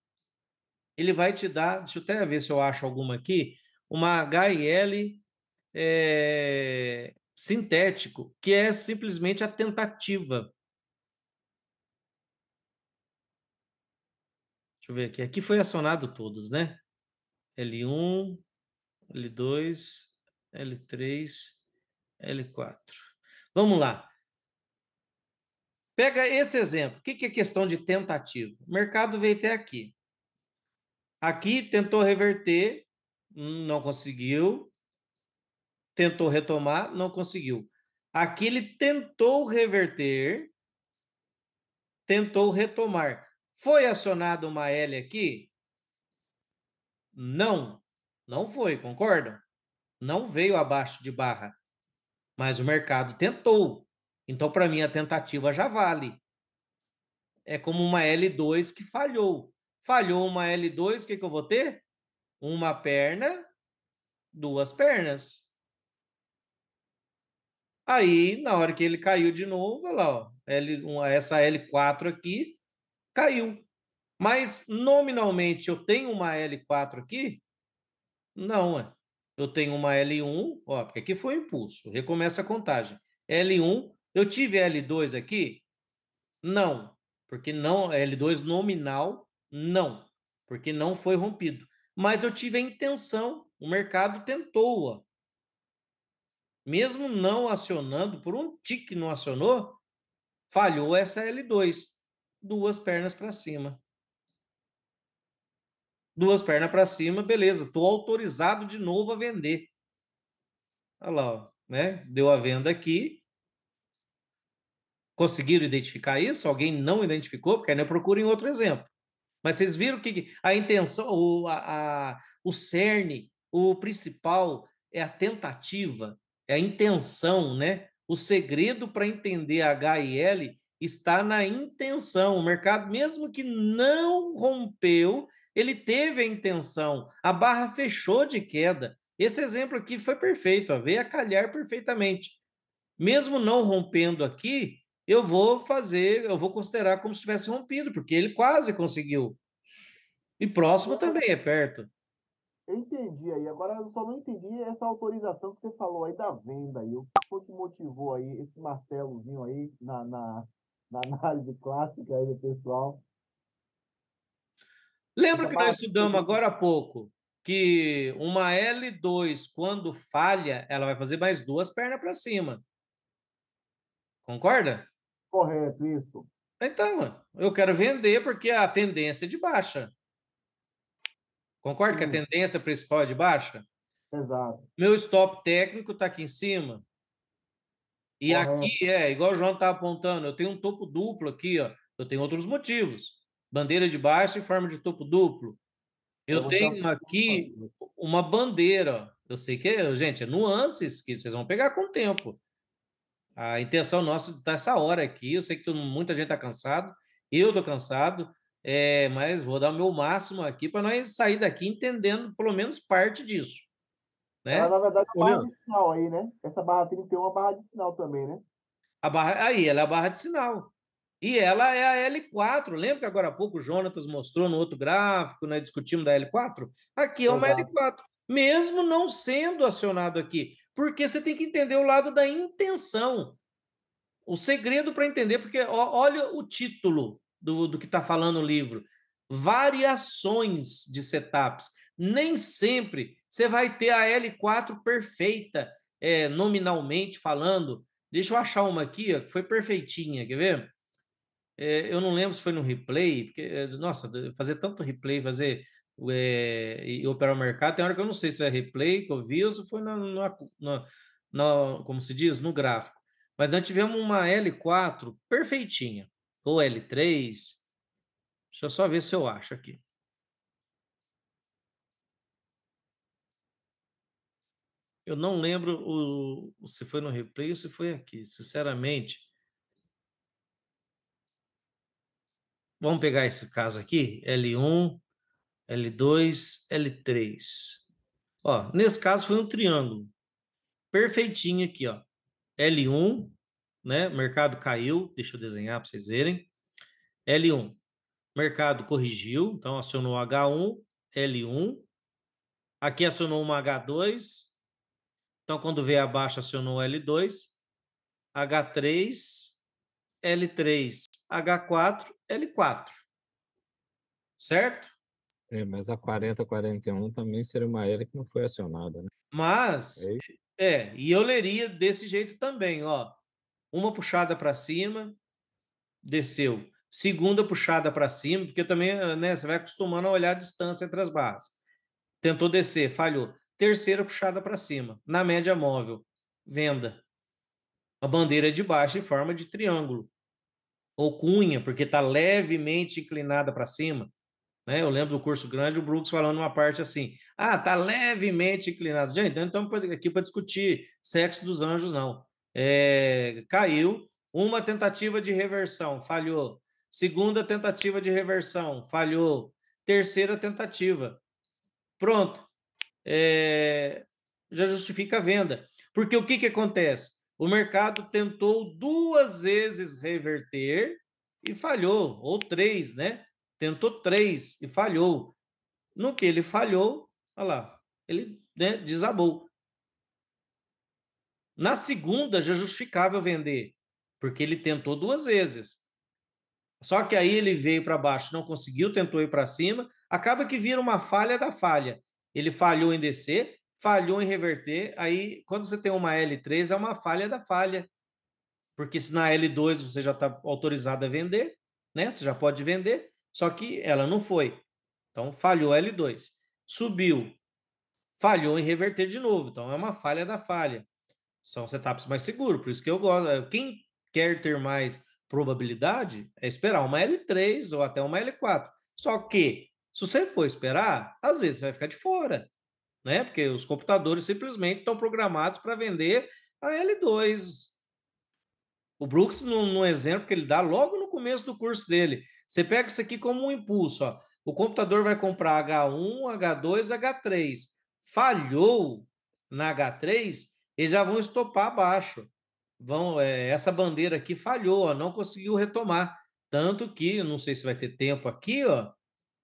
Ele vai te dar, deixa eu até ver se eu acho alguma aqui, uma H e L sintético, que é simplesmente a tentativa. Deixa eu ver aqui. Aqui foi acionado todos, né? L1, L2, L3, L4. Vamos lá. Pega esse exemplo. O que é questão de tentativa? O mercado veio até aqui. Aqui tentou reverter, não conseguiu. Tentou retomar, não conseguiu. Aqui ele tentou reverter, tentou retomar. Foi acionada uma L aqui? Não, não foi, concordam? Não veio abaixo de barra, mas o mercado tentou. Então, para mim, a tentativa já vale. É como uma L2 que falhou. Falhou uma L2, o que eu vou ter? Uma perna, duas pernas. Aí, na hora que ele caiu de novo, olha lá, ó, essa L4 aqui caiu. Mas, nominalmente, eu tenho uma L4 aqui? Não, é. Eu tenho uma L1, ó, porque aqui foi o impulso. Recomeça a contagem. L1, eu tive L2 aqui? Não, porque não, L2 nominal, não, porque não foi rompido. Mas eu tive a intenção, o mercado tentou, ó. Mesmo não acionando, por um tique não acionou, falhou essa L2. Duas pernas para cima. Duas pernas para cima, beleza. Estou autorizado de novo a vender. Olha lá, ó, né? Deu a venda aqui. Conseguiram identificar isso? Alguém não identificou? Porque aí eu procuro em outro exemplo. Mas vocês viram que a intenção, o cerne, o principal é a tentativa, é a intenção, né? O segredo para entender H e L está na intenção. O mercado, mesmo que não rompeu, ele teve a intenção. A barra fechou de queda. Esse exemplo aqui foi perfeito, ó, veio a calhar perfeitamente. Mesmo não rompendo aqui, eu vou considerar como se tivesse rompido, porque ele quase conseguiu. E próximo também é perto. Eu entendi aí. Agora eu só não entendi essa autorização que você falou aí da venda aí. O que foi que motivou aí esse martelozinho aí na análise clássica aí do pessoal? Lembra Essa que nós barra estudamos agora há pouco que uma L2, quando falha, ela vai fazer mais duas pernas para cima. Concorda? correto, isso. Então, eu quero vender porque a tendência é de baixa. Concorda que a Sim, tendência principal é de baixa? exato. Meu stop técnico está aqui em cima. E aqui Correto. igual o João está apontando, eu tenho um topo duplo aqui, ó. Eu tenho outros motivos. Bandeira de baixa em forma de topo duplo. Aí Eu você tenho acertou a aqui bandeira. uma bandeira. Ó. Eu sei que, gente, é nuances que vocês vão pegar com o tempo. A intenção nossa está essa hora aqui. Eu sei que muita gente está cansado. Eu estou cansado. Mas vou dar o meu máximo aqui para nós sair daqui entendendo pelo menos parte disso, Ela, né? na verdade, é Ô, uma barra Leandro, de sinal aí, né? Essa barra 30 tem uma barra de sinal também, né? A barra, aí, ela é a barra de sinal. E ela é a L4. Lembra que agora há pouco o Jonatas mostrou no outro gráfico, né? Discutimos da L4? Aqui é uma Exato. L4. Mesmo não sendo acionado aqui. Porque você tem que entender o lado da intenção. O segredo para entender, porque olha o título do que está falando o livro. Variações de setups. Nem sempre você vai ter a L4 perfeita, nominalmente falando. Deixa eu achar uma aqui, ó, que foi perfeitinha, quer ver? Eu não lembro se foi no replay, porque, nossa, fazer tanto replay, e operar o mercado, tem hora que eu não sei se é replay que eu vi ou se foi como se diz, no gráfico. Mas nós tivemos uma L4 perfeitinha, ou L3, deixa eu só ver se eu acho aqui. Eu não lembro se foi no replay ou se foi aqui, sinceramente. Vamos pegar esse caso aqui, L1, L2, L3. Ó, nesse caso foi um triângulo, perfeitinho aqui, ó. L1, né? Mercado caiu, deixa eu desenhar para vocês verem. L1, mercado corrigiu, então acionou H1, L1. Aqui acionou uma H2, então quando veio abaixo acionou L2, H3, L3, H4, L4. Certo? Mas a 4041 também seria uma L que não foi acionada, né? Mas, e eu leria desse jeito também, ó. Uma puxada para cima, desceu. Segunda puxada para cima, porque também, né, você vai acostumando a olhar a distância entre as barras. Tentou descer, falhou. Terceira puxada para cima. Na média móvel, venda. A bandeira de baixo em forma de triângulo. Ou cunha, porque está levemente inclinada para cima. Né? Eu lembro do curso grande, o Brooks falando uma parte assim, tá levemente inclinado. Gente, então estamos aqui para discutir sexo dos anjos, não. Caiu, uma tentativa de reversão, falhou. Segunda tentativa de reversão, falhou. Terceira tentativa. Pronto. Já justifica a venda. Porque o que acontece? O mercado tentou 2 vezes reverter e falhou, ou 3, né? Tentou 3 e falhou. No que ele falhou, olha lá, ele, né, desabou. Na segunda, já justificável vender, porque ele tentou 2 vezes. Só que aí ele veio para baixo, não conseguiu, tentou ir para cima, acaba que vira uma falha da falha. Ele falhou em descer, falhou em reverter, aí quando você tem uma L3 é uma falha da falha. Porque se na L2 você já está autorizado a vender, né? Você já pode vender, só que ela não foi. Então, falhou L2. Subiu, falhou em reverter de novo. Então, é uma falha da falha. São setups mais seguros, por isso que eu gosto. Quem quer ter mais probabilidade é esperar uma L3 ou até uma L4. Só que, se você for esperar, às vezes você vai ficar de fora, né? Porque os computadores simplesmente estão programados para vender a L2. O Brooks, no exemplo que ele dá logo no começo do curso dele, você pega isso aqui como um impulso. Ó. O computador vai comprar H1, H2, H3. Falhou na H3, eles já vão estopar abaixo. Essa bandeira aqui falhou, ó, não conseguiu retomar. Tanto que, não sei se vai ter tempo aqui, ó.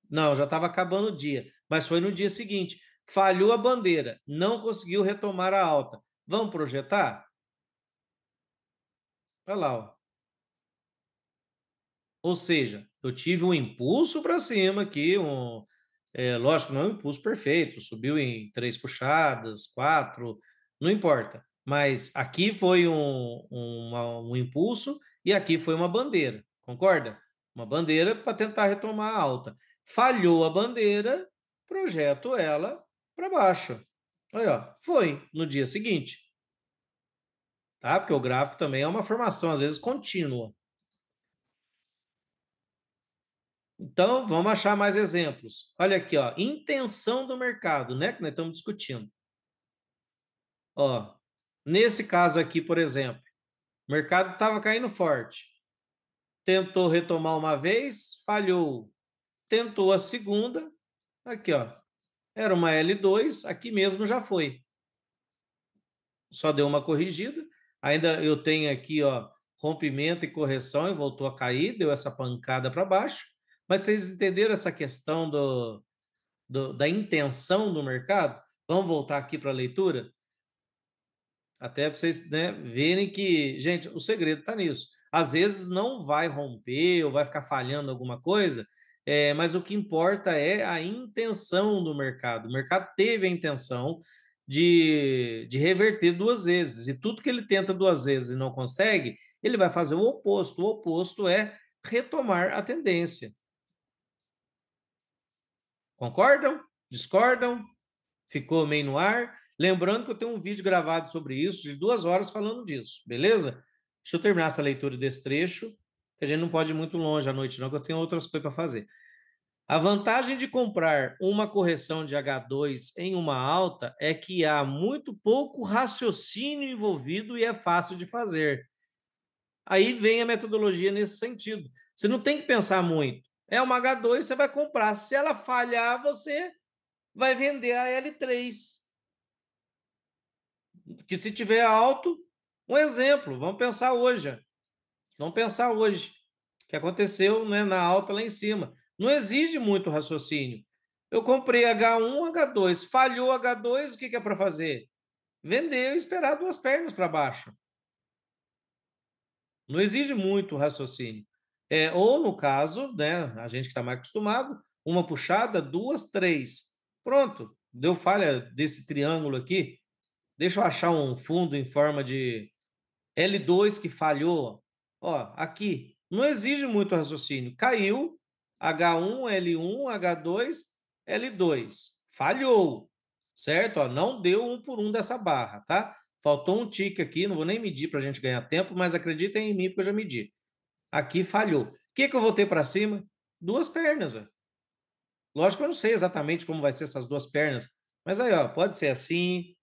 Não, já estava acabando o dia, mas foi no dia seguinte. Falhou a bandeira, não conseguiu retomar a alta. Vamos projetar? Olha lá, ó. Ou seja, eu tive um impulso para cima aqui, lógico, não é um impulso perfeito, subiu em 3 puxadas, 4, não importa. Mas aqui foi um impulso e aqui foi uma bandeira, concorda? Uma bandeira para tentar retomar a alta. Falhou a bandeira, projeto ela para baixo. Aí, ó, foi no dia seguinte. Tá? Porque o gráfico também é uma formação, às vezes, contínua. Então, vamos achar mais exemplos. Olha aqui, ó, intenção do mercado, né, que nós estamos discutindo. Ó, nesse caso aqui, por exemplo, o mercado estava caindo forte. Tentou retomar uma vez, falhou. Tentou a segunda, aqui, ó, era uma L2, aqui mesmo já foi. Só deu uma corrigida. Ainda eu tenho aqui, ó, rompimento e correção e voltou a cair, deu essa pancada para baixo. Mas vocês entenderam essa questão da intenção do mercado? Vamos voltar aqui para a leitura? Até para vocês, né, verem que, gente, o segredo está nisso. Às vezes não vai romper ou vai ficar falhando alguma coisa, mas o que importa é a intenção do mercado. O mercado teve a intenção de reverter 2 vezes, e tudo que ele tenta 2 vezes e não consegue, ele vai fazer o oposto. O oposto é retomar a tendência. Concordam? Discordam? Ficou meio no ar? Lembrando que eu tenho um vídeo gravado sobre isso, de 2 horas falando disso, beleza? Deixa eu terminar essa leitura desse trecho, que a gente não pode ir muito longe à noite não, que eu tenho outras coisas para fazer. A vantagem de comprar uma correção de H2 em uma alta é que há muito pouco raciocínio envolvido e é fácil de fazer. Aí vem a metodologia nesse sentido. Você não tem que pensar muito. É uma H2, você vai comprar. Se ela falhar, você vai vender a L3. Porque se tiver alto, um exemplo, vamos pensar hoje. Vamos pensar hoje, que aconteceu, né, na alta lá em cima. Não exige muito raciocínio. Eu comprei H1, H2, falhou H2, o que é para fazer? Vender e esperar duas pernas para baixo. Não exige muito raciocínio. Ou, no caso, né, a gente que está mais acostumado, uma puxada, duas, três. Pronto, deu falha desse triângulo aqui. Deixa eu achar um fundo em forma de L2 que falhou. Ó, aqui, não exige muito raciocínio. Caiu, H1, L1, H2, L2. Falhou, certo? Ó, não deu 1 por 1 dessa barra, tá? Faltou um tique aqui, não vou nem medir para a gente ganhar tempo, mas acreditem em mim porque eu já medi. Aqui falhou. O que eu voltei para cima? Duas pernas, ó. Lógico que eu não sei exatamente como vai ser essas duas pernas, mas aí, ó, pode ser assim.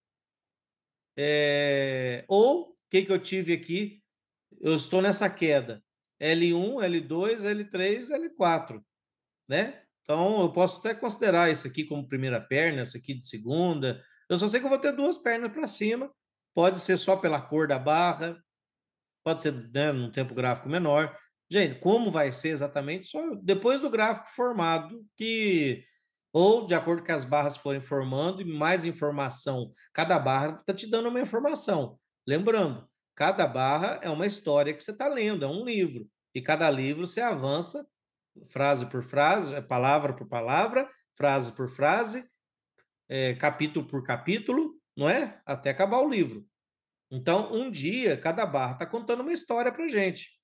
Ou, o que eu tive aqui? Eu estou nessa queda. L1, L2, L3, L4, né? Então, eu posso até considerar isso aqui como primeira perna, essa aqui de segunda. Eu só sei que eu vou ter duas pernas para cima. Pode ser só pela cor da barra, pode ser, né, num tempo gráfico menor. Gente, como vai ser exatamente? Só depois do gráfico formado, que ou de acordo com as barras forem formando, e mais informação. Cada barra está te dando uma informação. Lembrando, cada barra é uma história que você está lendo, é um livro. E cada livro você avança frase por frase, palavra por palavra, frase por frase, capítulo por capítulo, não é? Até acabar o livro. Então, um dia, cada barra está contando uma história para gente.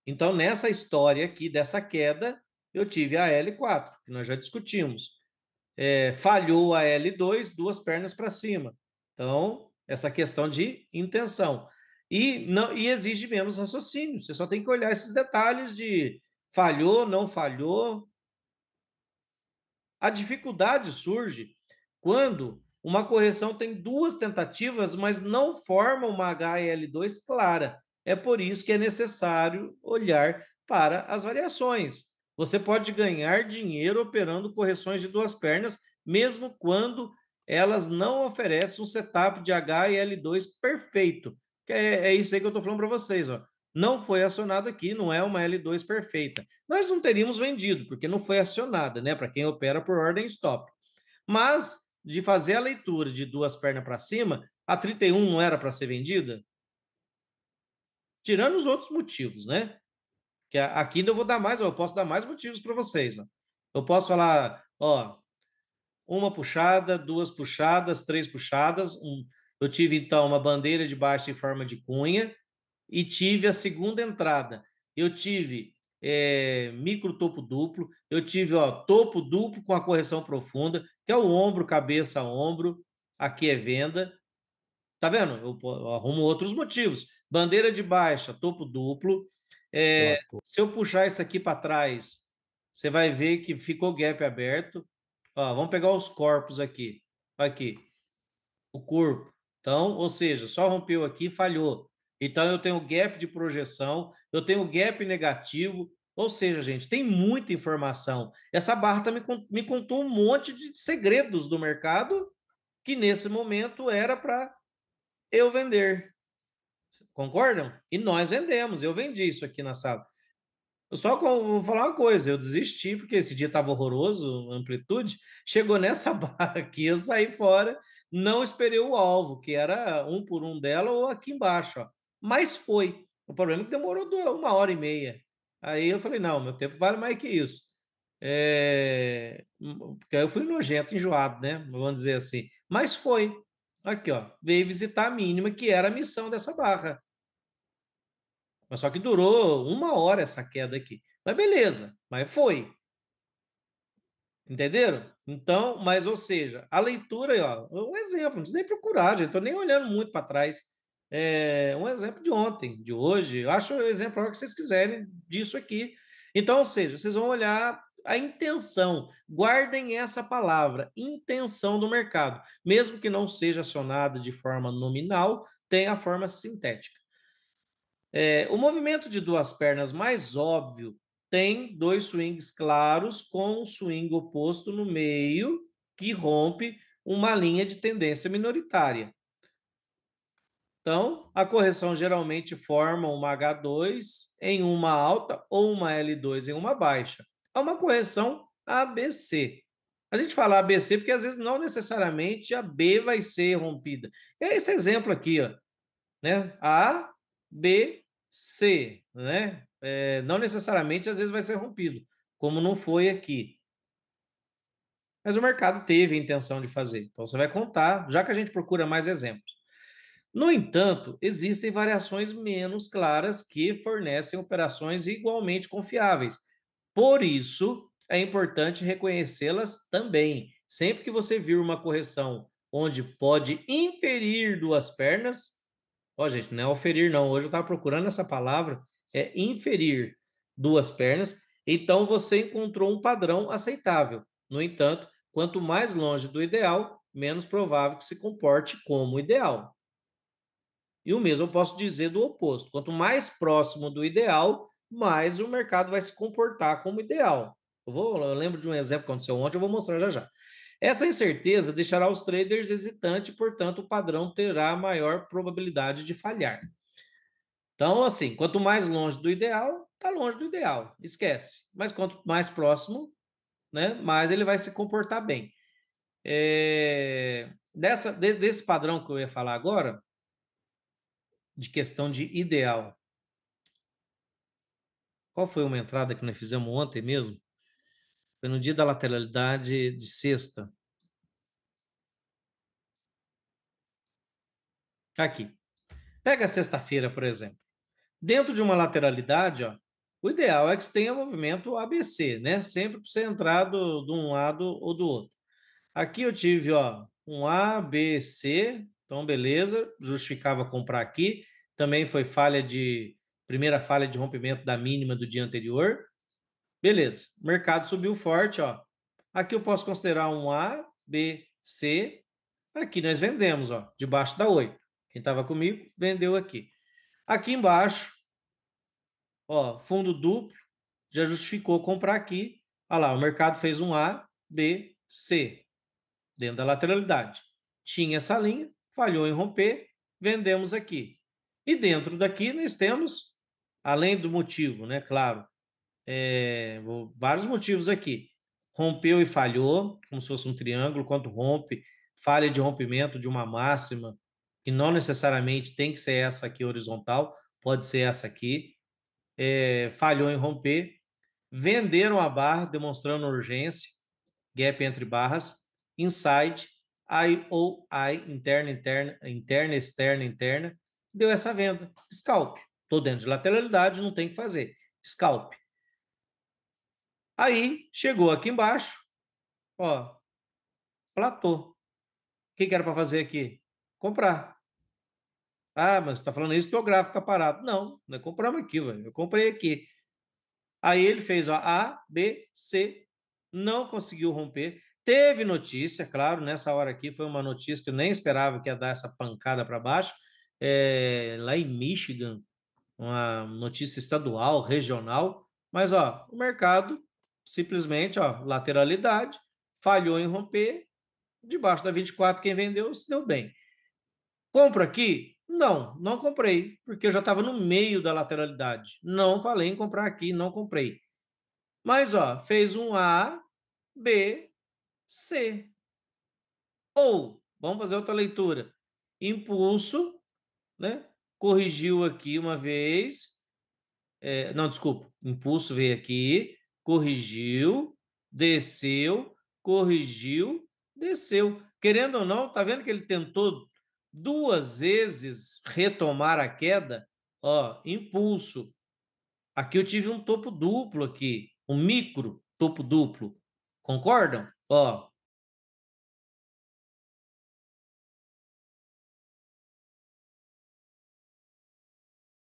Então, nessa história aqui, dessa queda, eu tive a L4, que nós já discutimos. Falhou a L2, duas pernas para cima. Então, essa questão de intenção. E exige menos raciocínio. Você só tem que olhar esses detalhes de falhou, não falhou. A dificuldade surge quando uma correção tem duas tentativas, mas não forma uma HL2 clara. É por isso que é necessário olhar para as variações. Você pode ganhar dinheiro operando correções de duas pernas, mesmo quando elas não oferecem um setup de HL2 perfeito. Que é isso aí que eu estou falando para vocês. Ó. Não foi acionado aqui, não é uma L2 perfeita. Nós não teríamos vendido, porque não foi acionada, né? Para quem opera por ordem stop. Mas, de fazer a leitura de duas pernas para cima, a 31 não era para ser vendida? Tirando os outros motivos, né? Que aqui eu vou dar mais, eu posso dar mais motivos para vocês. Ó. Eu posso falar, ó, uma puxada, duas puxadas, três puxadas. Eu tive, então, uma bandeira de baixo em forma de cunha e tive a segunda entrada. Eu tive micro topo duplo, eu tive topo duplo com a correção profunda, que é o ombro, cabeça, ombro. Aqui é venda. Tá vendo? Eu arrumo outros motivos. Bandeira de baixa, topo duplo. Se eu puxar isso aqui para trás, você vai ver que ficou gap aberto. Ó, vamos pegar os corpos aqui. Aqui. O corpo. Então, ou seja, só rompeu aqui, falhou. Então, eu tenho gap de projeção, eu tenho gap negativo. Ou seja, gente, tem muita informação. Essa barra me contou um monte de segredos do mercado que, nesse momento, era para eu vender. Concordam? E nós vendemos. Eu vendi isso aqui na sala. Eu só vou falar uma coisa, eu desisti, porque esse dia estava horroroso, amplitude. Chegou nessa barra aqui, eu saí fora, não esperei o alvo, que era 1 por 1 dela ou aqui embaixo. Ó. Mas foi. O problema é que demorou 1h30. Aí eu falei, não, meu tempo vale mais que isso. Porque aí eu fui nojento, enjoado, né? Vamos dizer assim. Mas foi. Aqui, ó. Veio visitar a mínima, que era a missão dessa barra. Mas só que durou 1 hora essa queda aqui. Mas beleza, mas foi. Entenderam? Então, mas ou seja, a leitura, ó, um exemplo, não precisa nem procurar, gente, estou nem olhando muito para trás. Um exemplo de ontem, de hoje, eu acho o exemplo que vocês quiserem disso aqui. Então, ou seja, vocês vão olhar a intenção. Guardem essa palavra, intenção do mercado. Mesmo que não seja acionada de forma nominal, tem a forma sintética. O movimento de duas pernas mais óbvio tem dois swings claros com um swing oposto no meio que rompe uma linha de tendência minoritária. Então, a correção geralmente forma uma H2 em uma alta ou uma L2 em uma baixa. É uma correção ABC. A gente fala ABC porque às vezes não necessariamente a B vai ser rompida. É esse exemplo aqui, ó, né? A, B, C, né? Não necessariamente às vezes vai ser rompido, como não foi aqui. Mas o mercado teve a intenção de fazer. Então você vai contar, já que a gente procura mais exemplos. No entanto, existem variações menos claras que fornecem operações igualmente confiáveis. Por isso, é importante reconhecê-las também. Sempre que você vir uma correção onde pode inferir duas pernas, ó, gente, não é oferir, não. Hoje eu estava procurando essa palavra, é inferir duas pernas. Então, você encontrou um padrão aceitável. No entanto, quanto mais longe do ideal, menos provável que se comporte como ideal. E o mesmo eu posso dizer do oposto. Quanto mais próximo do ideal, mais o mercado vai se comportar como ideal. Eu lembro de um exemplo que aconteceu ontem, eu vou mostrar já já. Essa incerteza deixará os traders hesitantes, portanto, o padrão terá maior probabilidade de falhar. Então, assim, quanto mais longe do ideal, está longe do ideal, esquece. Mas quanto mais próximo, né, mais ele vai se comportar bem. Desse padrão que eu ia falar agora, de questão de ideal. Qual foi uma entrada que nós fizemos ontem mesmo? Foi no dia da lateralidade de sexta. Aqui. Pega a sexta-feira, por exemplo. Dentro de uma lateralidade, ó, o ideal é que você tenha movimento ABC, né? Sempre para você entrar de um lado ou do outro. Aqui eu tive, ó, um A, B, C. Então, beleza. Justificava comprar aqui. Também foi primeira falha de rompimento da mínima do dia anterior. Beleza. O mercado subiu forte, ó. Aqui eu posso considerar um A, B, C. Aqui nós vendemos, ó, debaixo da 8. Quem estava comigo, vendeu aqui. Aqui embaixo, ó, fundo duplo, já justificou comprar aqui. Olha lá, o mercado fez um A, B, C, dentro da lateralidade. Tinha essa linha, falhou em romper, vendemos aqui. E dentro daqui nós temos, além do motivo, né, claro, vários motivos aqui. Rompeu e falhou, como se fosse um triângulo, quando rompe, falha de rompimento de uma máxima, que não necessariamente tem que ser essa aqui horizontal, pode ser essa aqui. Falhou em romper, venderam a barra, demonstrando urgência, gap entre barras, inside, I ou I, interna, interna, interna, externa, interna, deu essa venda, scalp. Estou dentro de lateralidade, não tem que fazer, scalp. Aí, chegou aqui embaixo, ó, platô. O que era para fazer aqui? Comprar. Ah, mas você está falando isso porque o gráfico está parado. Não, nós compramos aqui, velho. Eu comprei aqui. Aí ele fez ó, A, B, C, não conseguiu romper. Teve notícia, claro, nessa hora aqui foi uma notícia que eu nem esperava que ia dar essa pancada para baixo. Lá em Michigan, uma notícia estadual, regional, mas ó, o mercado simplesmente, ó, lateralidade, falhou em romper, debaixo da 24 quem vendeu se deu bem. Compro aqui? Não, não comprei, porque eu já estava no meio da lateralidade. Não falei em comprar aqui, não comprei. Mas ó, fez um A, B, C. Ou, vamos fazer outra leitura. Impulso, né? Corrigiu aqui uma vez, não, desculpa, impulso veio aqui, corrigiu, desceu, corrigiu, desceu. Querendo ou não, tá vendo que ele tentou 2 vezes retomar a queda? Ó, impulso. Aqui eu tive um topo duplo aqui, um micro topo duplo. Concordam? Ó,